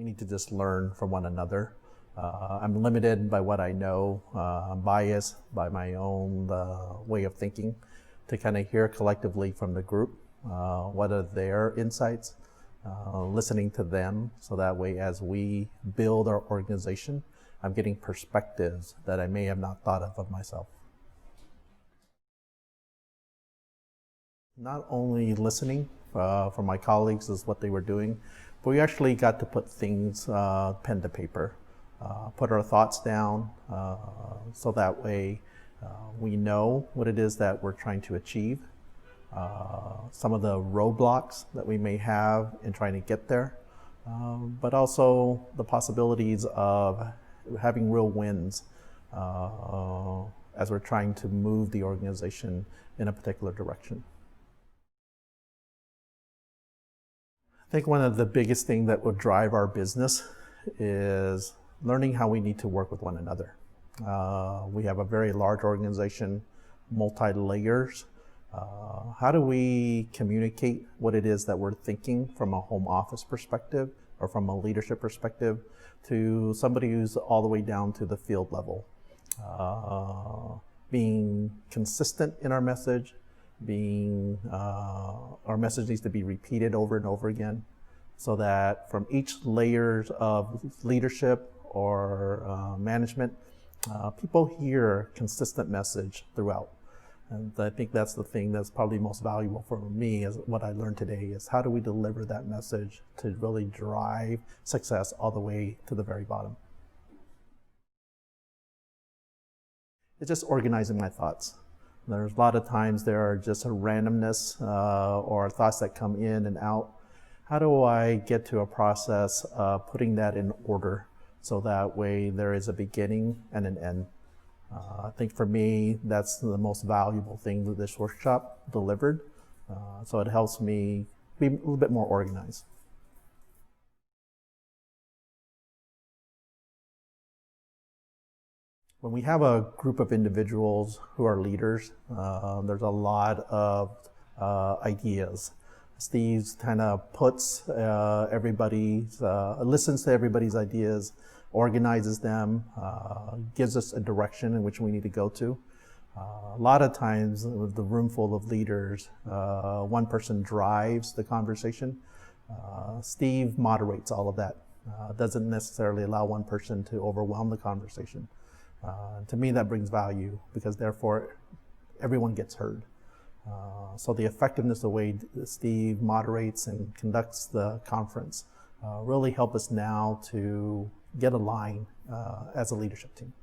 We need to just learn from one another. I'm limited by what I know. I'm biased by my own way of thinking to kind of hear collectively from the group what are their insights, listening to them so that way as we build our organization, I'm getting perspectives that I may have not thought of myself. Not only listening from my colleagues is what they were doing, but we actually got to put things pen to paper, put our thoughts down so that way we know what it is that we're trying to achieve, some of the roadblocks that we may have in trying to get there, but also the possibilities of having real wins as we're trying to move the organization in a particular direction. I think one of the biggest things that will drive our business is learning how we need to work with one another. We have a very large organization, multi-layers. How do we communicate what it is that we're thinking from a home office perspective or from a leadership perspective to somebody who's all the way down to the field level? Being consistent in our message, our message needs to be repeated over and over again so that from each layers of leadership or management, people hear consistent message throughout. And I think that's the thing that's probably most valuable for me is what I learned today is how do we deliver that message to really drive success all the way to the very bottom. It's just organizing my thoughts. There's a lot of times there are just a randomness or thoughts that come in and out. How do I get to a process of putting that in order so that way there is a beginning and an end? I think for me, that's the most valuable thing that this workshop delivered. So it helps me be a little bit more organized. When we have a group of individuals who are leaders, there's a lot of ideas. Steve kind of puts listens to everybody's ideas, organizes them, gives us a direction in which we need to go to. A lot of times with the room full of leaders, one person drives the conversation. Steve moderates all of that. Doesn't necessarily allow one person to overwhelm the conversation. To me, that brings value because therefore everyone gets heard. So the effectiveness, the way Steve moderates and conducts the conference really help us now to get aligned as a leadership team.